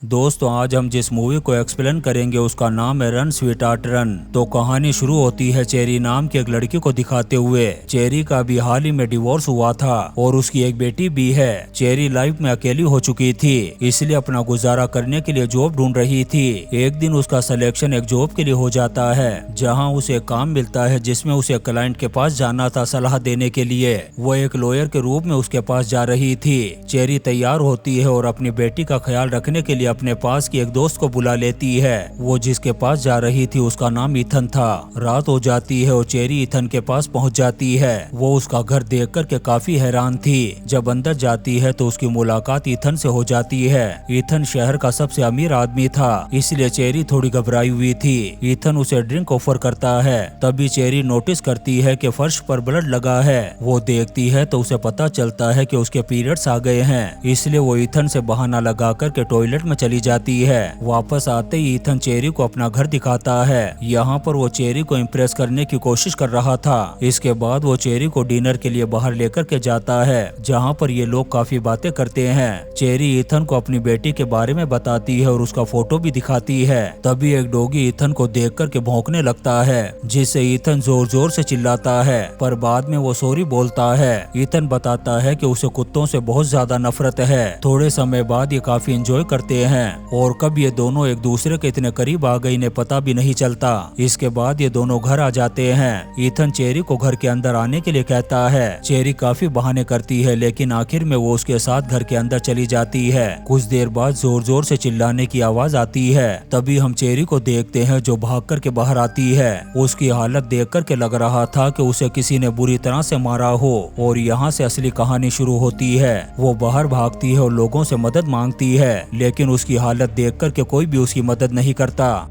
दोस्तों आज हम जिस मूवी को एक्सप्लेन करेंगे उसका नाम है रन स्वीटहार्ट रन। तो कहानी शुरू होती है चेरी नाम की एक लड़की को दिखाते हुए। चेरी का भी हाल ही में डिवोर्स हुआ था और उसकी एक बेटी भी है। चेरी लाइफ में अकेली हो चुकी थी, इसलिए अपना गुजारा करने के लिए जॉब ढूंढ रही थी। एक दिन उसका सिलेक्शन एक जॉब के लिए हो जाता है जहाँ उसे एक काम मिलता है जिसमें उसे क्लाइंट के पास जाना था सलाह देने के लिए। वो एक लॉयर के रूप में उसके पास जा रही थी। चेरी तैयार होती है और अपनी बेटी का ख्याल रखने के लिए अपने पास की एक दोस्त को बुला लेती है। वो जिसके पास जा रही थी उसका नाम ईथन था। रात हो जाती है और चेरी ईथन के पास पहुंच जाती है। वो उसका घर देख कर के काफी हैरान थी। जब अंदर जाती है तो उसकी मुलाकात ईथन से हो जाती है। ईथन शहर का सबसे अमीर आदमी था, इसलिए चेरी थोड़ी घबराई हुई थी। ईथन उसे ड्रिंक ऑफर करता है। तभी चेरी नोटिस करती है कि फर्श पर ब्लड लगा है। वो देखती है तो उसे पता चलता है कि उसके पीरियड्स आ गए हैं, इसलिए वो ईथन से बहाना लगा कर के टॉयलेट में चली जाती है। वापस आते ही ईथन चेरी को अपना घर दिखाता है। यहाँ पर वो चेरी को इम्प्रेस करने की कोशिश कर रहा था। इसके बाद वो चेरी को डिनर के लिए बाहर लेकर के जाता है जहाँ पर ये लोग काफी बातें करते हैं। चेरी ईथन को अपनी बेटी के बारे में बताती है और उसका फोटो भी दिखाती है। तभी एक डॉगी ईथन को देख कर के भौंकने लगता है, जिससे ईथन जोर जोर से चिल्लाता है, पर बाद में वो सॉरी बोलता है। ईथन बताता है कि उसे कुत्तों से बहुत ज्यादा नफरत है। थोड़े समय बाद ये काफी एंजॉय करते हैं और कब ये दोनों एक दूसरे के इतने करीब आ गए इन्हें पता भी नहीं चलता। इसके बाद ये दोनों घर आ जाते हैं। ईथन चेरी को घर के अंदर आने के लिए कहता है। चेरी काफी बहाने करती है, लेकिन आखिर में वो उसके साथ घर के अंदर चली जाती है। कुछ देर बाद जोर जोर से चिल्लाने की आवाज आती है। तभी हम चेरी को देखते हैं जो भाग कर के बाहर आती है। उसकी हालत देख कर के लग रहा था कि उसे किसी ने बुरी तरह से मारा हो। और यहाँ से असली कहानी शुरू होती है। वो बाहर भागती है और लोगों से मदद मांगती है, लेकिन उसकी हालत देख कर के कोई भी उसकी मदद नहीं करता।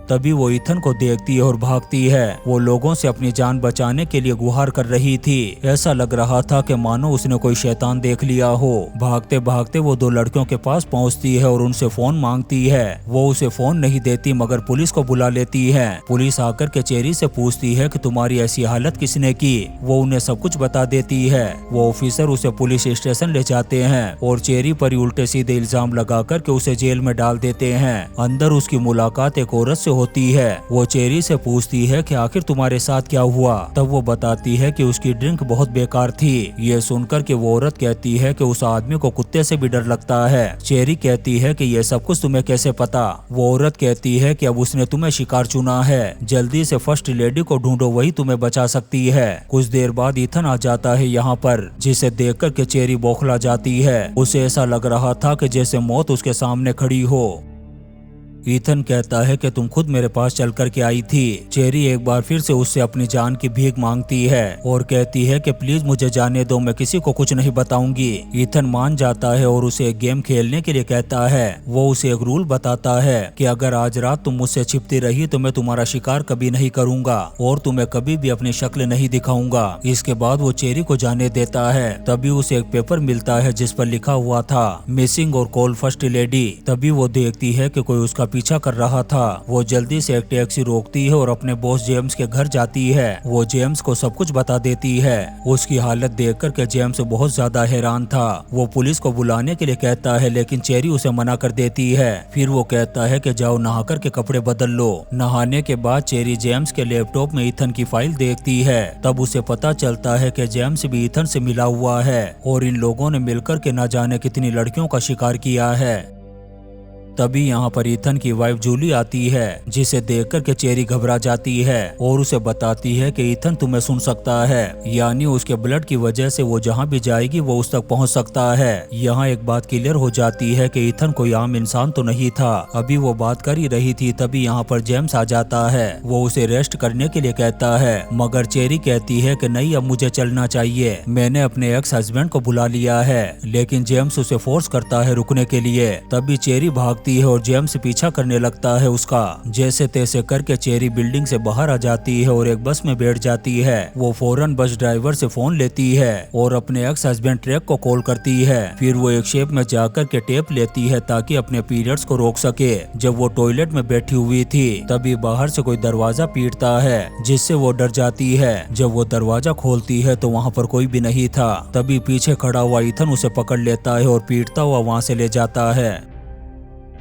तभी वो ईथन को देखती है और भागती है। वो लोगों से अपनी जान बचाने के लिए गुहार कर रही थी। ऐसा लग रहा था कि मानो उसने कोई शैतान देख लिया हो। भागते भागते वो दो लड़कियों के पास पहुंचती है और उनसे फोन मांगती है। वो उसे फोन नहीं देती मगर पुलिस को बुला लेती है। पुलिस आकर के चेरी से पूछती है कि तुम्हारी ऐसी हालत किसने की। वो उन्हें सब कुछ बता देती है। वो ऑफिसर उसे पुलिस स्टेशन ले जाते हैं और चेरी पर उल्टे सीधे इल्जाम लगा कर के उसे जेल में डाल देते हैं। अंदर उसकी मुलाकात एक औरत से होती है। वो चेरी से पूछती है कि आखिर तुम्हारे साथ क्या हुआ। तब वो बताती है कि उसकी ड्रिंक बहुत बेकार थी। ये सुनकर के वो औरत कहती है कि उस आदमी को कुत्ते से भी डर लगता है। चेरी कहती है कि ये सब कुछ तुम्हें कैसे पता। वो औरत कहती है कि अब उसने तुम्हें शिकार चुना है, जल्दी से फर्स्ट लेडी को ढूंढो, वही तुम्हें बचा सकती है। कुछ देर बाद ईथन आ जाता है यहाँ पर, जिसे देख कर के चेरी बौखला जाती है। उसे ऐसा लग रहा था कि जैसे मौत उसके सामने खड़ी हो। ईथन कहता है कि तुम खुद मेरे पास चल कर के आई थी। चेरी एक बार फिर से उससे अपनी जान की भीख मांगती है और कहती है कि प्लीज मुझे जाने दो, मैं किसी को कुछ नहीं बताऊंगी। ईथन मान जाता है और उसे एक गेम खेलने के लिए कहता है। वो उसे एक रूल बताता है कि अगर आज रात तुम मुझसे छिपती रही तो मैं तुम्हारा शिकार कभी नहीं करूंगा और तुम्हें कभी भी अपनी शक्ल नहीं दिखाऊंगा। इसके बाद वो चेरी को जाने देता है। तभी उसे एक पेपर मिलता है जिस पर लिखा हुआ था मिसिंग और कॉल फर्स्ट लेडी। तभी वो देखती है कि कोई उसका पीछा कर रहा था। वो जल्दी से एक टैक्सी रोकती है और अपने बॉस जेम्स के घर जाती है। वो जेम्स को सब कुछ बता देती है। उसकी हालत देखकर के जेम्स बहुत ज्यादा हैरान था। वो पुलिस को बुलाने के लिए कहता है, लेकिन चेरी उसे मना कर देती है। फिर वो कहता है कि जाओ नहा कर के कपड़े बदल लो। नहाने के बाद चेरी जेम्स के लैपटॉप में ईथन की फाइल देखती है। तब उसे पता चलता है कि जेम्स भी ईथन से मिला हुआ है और इन लोगों ने मिलकर के न जाने कितनी लड़कियों का शिकार किया है। तभी यहाँ पर ईथन की वाइफ जूली आती है, जिसे देखकर के चेरी घबरा जाती है और उसे बताती है कि ईथन तुम्हें सुन सकता है, यानी उसके ब्लड की वजह से वो जहाँ भी जाएगी वो उस तक पहुँच सकता है। यहाँ एक बात क्लियर हो जाती है कि ईथन कोई आम इंसान तो नहीं था। अभी वो बात कर ही रही थी तभी यहाँ पर जेम्स आ जाता है। वो उसे रेस्ट करने के लिए कहता है, मगर चेरी कहती है कि नहीं, अब मुझे चलना चाहिए, मैंने अपने एक्स हस्बैंड को बुला लिया है। लेकिन जेम्स उसे फोर्स करता है रुकने के लिए। तभी चेरी भाग है और जेम्स पीछा करने लगता है उसका। जैसे तैसे करके चेरी बिल्डिंग से बाहर आ जाती है और एक बस में बैठ जाती है। वो फौरन बस ड्राइवर से फोन लेती है और अपने एक्स हस्बैंड ट्रैक को कॉल करती है। फिर वो एक शेप में जाकर के टेप लेती है ताकि अपने पीरियड्स को रोक सके। जब वो टॉयलेट में बैठी हुई थी तभी बाहर से कोई दरवाजा पीटता है, जिससे वो डर जाती है। जब वो दरवाजा खोलती है तो वहाँ पर कोई भी नहीं था। तभी पीछे खड़ा हुआ ईथन उसे पकड़ लेता है और पीटता हुआ वहाँ से ले जाता है।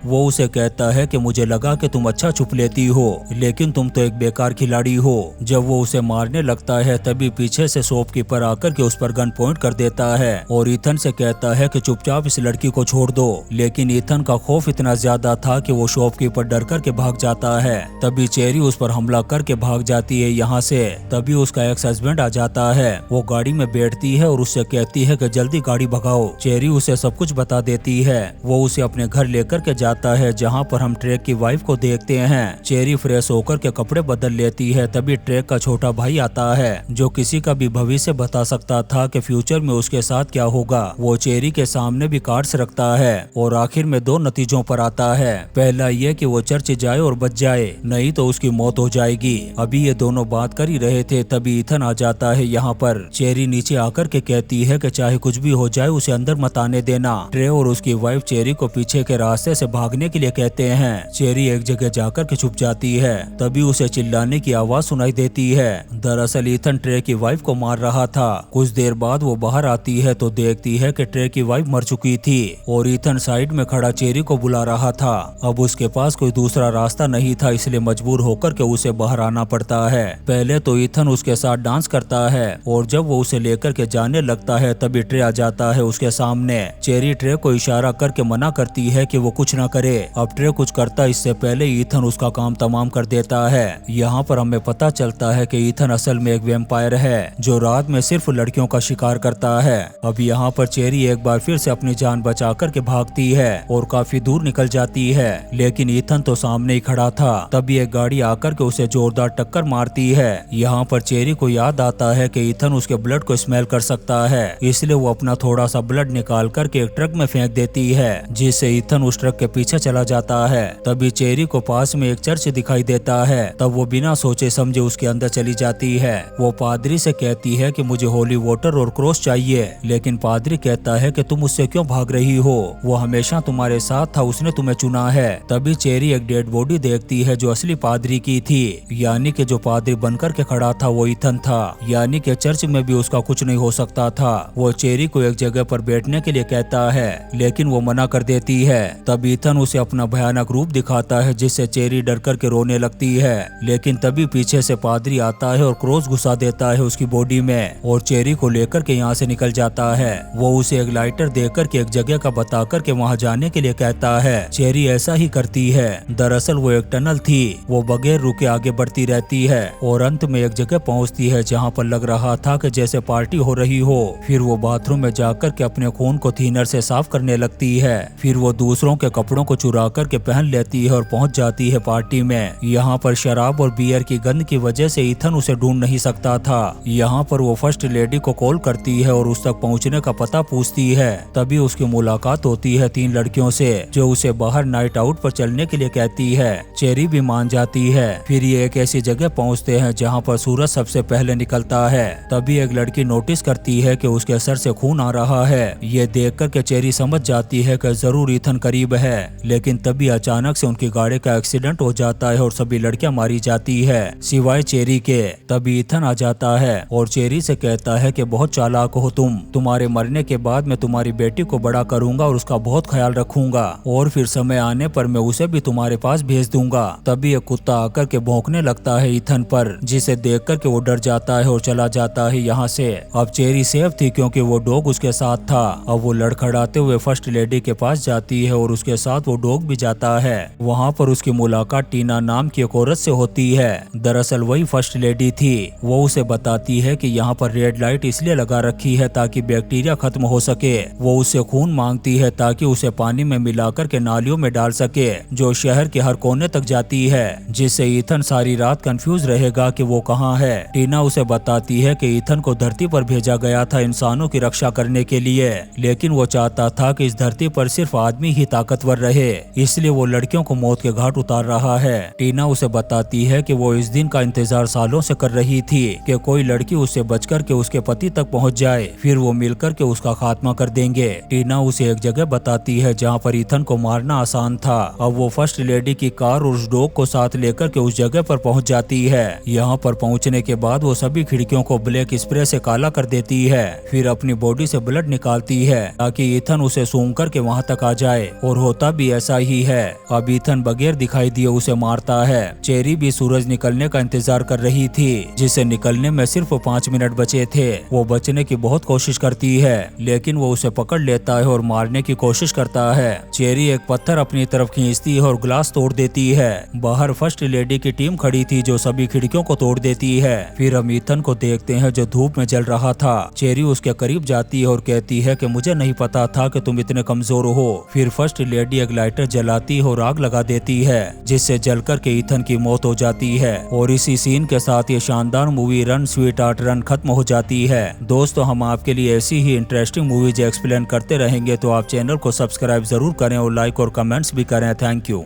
वो उसे कहता है कि मुझे लगा कि तुम अच्छा छुप लेती हो, लेकिन तुम तो एक बेकार खिलाड़ी हो। जब वो उसे मारने लगता है तभी पीछे से शॉपकीपर आकर के उस पर गन पॉइंट कर देता है और ईथन से कहता है कि चुपचाप इस लड़की को छोड़ दो। लेकिन ईथन का खौफ इतना ज्यादा था कि वो शॉपकीपर डर करके भाग जाता है। तभी चेरी उस पर हमला करके भाग जाती है यहाँ से। तभी उसका एक्स हस्बैंड आ जाता है। वो गाड़ी में बैठती है और उससे कहती है कि जल्दी गाड़ी भगाओ। चेरी उसे सब कुछ बता देती है। वो उसे अपने घर लेकर के जाता है जहाँ पर हम ट्रेक की वाइफ को देखते हैं। चेरी फ्रेश होकर के कपड़े बदल लेती है। तभी ट्रेक का छोटा भाई आता है जो किसी का भी भविष्य बता सकता था कि फ्यूचर में उसके साथ क्या होगा। वो चेरी के सामने भी कार्ड्स रखता है और आखिर में 2 नतीजों पर आता है। पहला ये कि वो चर्च जाए और बच जाए, नहीं तो उसकी मौत हो जाएगी। अभी ये दोनों बात कर ही रहे थे तभी ईथन आ जाता है यहाँ पर। चेरी नीचे आकर के कहती है कि चाहे कुछ भी हो जाए उसे अंदर मत आने देना। ट्रे और उसकी वाइफ चेरी को पीछे के रास्ते से भागने के लिए कहते हैं। चेरी एक जगह जाकर के छुप जाती है। तभी उसे चिल्लाने की आवाज सुनाई देती है। दरअसल ईथन ट्रे की वाइफ को मार रहा था। कुछ देर बाद वो बाहर आती है तो देखती है कि ट्रे की वाइफ मर चुकी थी और ईथन साइड में खड़ा चेरी को बुला रहा था। अब उसके पास कोई दूसरा रास्ता नहीं था, इसलिए मजबूर होकर के उसे बाहर आना पड़ता है। पहले तो ईथन उसके साथ डांस करता है और जब वो उसे लेकर के जाने लगता है तभी ट्रे आ जाता है उसके सामने। चेरी ट्रे को इशारा करके मना करती है कि वो कुछ ना करे। अब ट्रे कुछ करता इससे पहले ईथन उसका काम तमाम कर देता है। यहाँ पर हमें पता चलता है कि ईथन असल में एक वैम्पायर है जो रात में सिर्फ लड़कियों का शिकार करता है। अब यहाँ पर चेरी एक बार फिर से अपनी जान बचा करके भागती है और काफी दूर निकल जाती है, लेकिन ईथन तो सामने ही खड़ा था। तभी एक गाड़ी आकर के उसे जोरदार टक्कर मारती है। यहाँ पर चेरी को याद आता है कि ईथन उसके ब्लड को स्मेल कर सकता है, इसलिए वो अपना थोड़ा सा ब्लड निकाल करके एक ट्रक में फेंक देती है, जिससे ईथन उस ट्रक के पीछे चला जाता है। तभी चेरी को पास में एक चर्च दिखाई देता है। तब वो बिना सोचे समझे उसके अंदर चली जाती है। वो पादरी से कहती है कि मुझे होली वाटर और क्रॉस चाहिए, लेकिन पादरी कहता है कि तुम उससे क्यों भाग रही हो, वो हमेशा तुम्हारे साथ था, उसने तुम्हें चुना है। तभी चेरी एक डेड बॉडी देखती है जो असली पादरी की थी, यानी कि जो पादरी बनकर के खड़ा था वो ईथन था, यानी कि चर्च में भी उसका कुछ नहीं हो सकता था। वो चेरी को एक जगह पर बैठने के लिए कहता है, लेकिन वो मना कर देती है। तब ईथन उसे अपना भयानक रूप दिखाता है जिससे चेरी डर करके रोने लगती है, लेकिन तभी पीछे से पादरी आता है और क्रॉस घुसा देता है उसकी बॉडी में और चेरी को लेकर के यहाँ से निकल जाता है। वो उसे एक लाइटर देकर के एक जगह का बता कर के वहाँ जाने के लिए कहता है। चेरी ऐसा ही करती है। दरअसल वो एक टनल थी, वो बगैर रुके आगे बढ़ती रहती है और अंत में एक जगह पहुँचती है जहाँ पर लग रहा था कि जैसे पार्टी हो रही हो। फिर वो बाथरूम में जाकर के अपने खून को थिनर से साफ करने लगती है। फिर वो दूसरों के कपड़ों को चुरा कर के पहन लेती है और पहुँच जाती है पार्टी में। यहाँ पर शराब और बियर की गंध की वजह से ईथन उसे ढूंढ नहीं सकता था। यहाँ पर वो फर्स्ट लेडी को कॉल करती है और उस तक पहुँचने का पता पूछती है। तभी उसकी मुलाकात होती है 3 लड़कियों से जो उसे बाहर नाइट आउट पर चलने के लिए कहती है। चेरी भी मान जाती है। फिर ये एक ऐसी जगह पहुँचते हैं जहाँ पर सूरज सबसे पहले निकलता है। तभी एक लड़की नोटिस करती है कि उसके सर से खून आ रहा है। ये देख कर के चेरी समझ जाती है कि जरूर ईथन करीब है, लेकिन तभी अचानक से उनकी गाड़ी का एक्सीडेंट हो जाता है और सभी लड़कियां मारी जाती है सिवाय चेरी के। तभी ईथन आ जाता है और चेरी से कहता है कि बहुत चालाक हो तुम, तुम्हारे मरने के बाद मैं तुम्हारी बेटी को बड़ा करूंगा और उसका बहुत ख्याल रखूंगा और फिर समय आने पर मैं उसे भी तुम्हारे पास भेज दूंगा। तभी एक कुत्ता आकर के भौंकने लगता है ईथन पर, जिसे देख कर के वो डर जाता है और चला जाता है यहाँ से। अब चेरी सेफ थी क्योंकि वो डॉग उसके साथ था। अब वो लड़खड़ाते हुए फर्स्ट लेडी के पास जाती है और उसके साथ वो डॉग भी जाता है। वहाँ पर उसकी मुलाकात टीना नाम की एक औरत से होती है। दरअसल वही फर्स्ट लेडी थी। वो उसे बताती है कि यहाँ पर रेड लाइट इसलिए लगा रखी है ताकि बैक्टीरिया खत्म हो सके। वो उससे खून मांगती है ताकि उसे पानी में मिलाकर के नालियों में डाल सके जो शहर के हर कोने तक जाती है, जिससे ईथन सारी रात कंफ्यूज रहेगा कि वो कहाँ है। टीना उसे बताती है कि ईथन को धरती पर भेजा गया था इंसानों की रक्षा करने के लिए, लेकिन वो चाहता था कि इस धरती पर सिर्फ आदमी ही ताकतवर रहे, इसलिए वो लड़कियों को मौत के घाट उतार रहा है। टीना उसे बताती है कि वो इस दिन का इंतजार सालों से कर रही थी कि कोई लड़की उससे बचकर के उसके पति तक पहुंच जाए, फिर वो मिलकर के उसका खात्मा कर देंगे। टीना उसे एक जगह बताती है जहां पर ईथन को मारना आसान था। अब वो फर्स्ट लेडी की कार और उस डॉग को साथ लेकर के उस जगह पर पहुंच जाती है। यहाँ पर पहुंचने के बाद वो सभी खिड़कियों को ब्लैक स्प्रे से काला कर देती है, फिर अपनी बॉडी से ब्लड निकालती है ताकि ईथन उसे सूंघ करके वहाँ तक आ जाए, और होता भी ऐसा ही है। अब ईथन बगैर दिखाई दिए उसे मारता है। चेरी भी सूरज निकलने का इंतजार कर रही थी, जिसे निकलने में सिर्फ 5 मिनट बचे थे। वो बचने की बहुत कोशिश करती है, लेकिन वो उसे पकड़ लेता है और मारने की कोशिश करता है। चेरी एक पत्थर अपनी तरफ खींचती है और ग्लास तोड़ देती है। बाहर फर्स्ट लेडी की टीम खड़ी थी जो सभी खिड़कियों को तोड़ देती है। फिर हम ईथन को देखते हैं जो धूप में जल रहा था। चेरी उसके करीब जाती है और कहती है कि मुझे नहीं पता था कि तुम इतने कमजोर हो। फिर फर्स्ट लेडी एक लाइटर जलाती है और आग लगा देती है, जिससे जलकर के ईथन की मौत हो जाती है। और इसी सीन के साथ ये शानदार movie run sweet heart run खत्म हो जाती है। दोस्तों, हम आपके लिए ऐसी ही इंटरेस्टिंग मूवीज एक्सप्लेन करते रहेंगे, तो आप चैनल को सब्सक्राइब जरूर करें और लाइक और कमेंट्स भी करें। Thank you.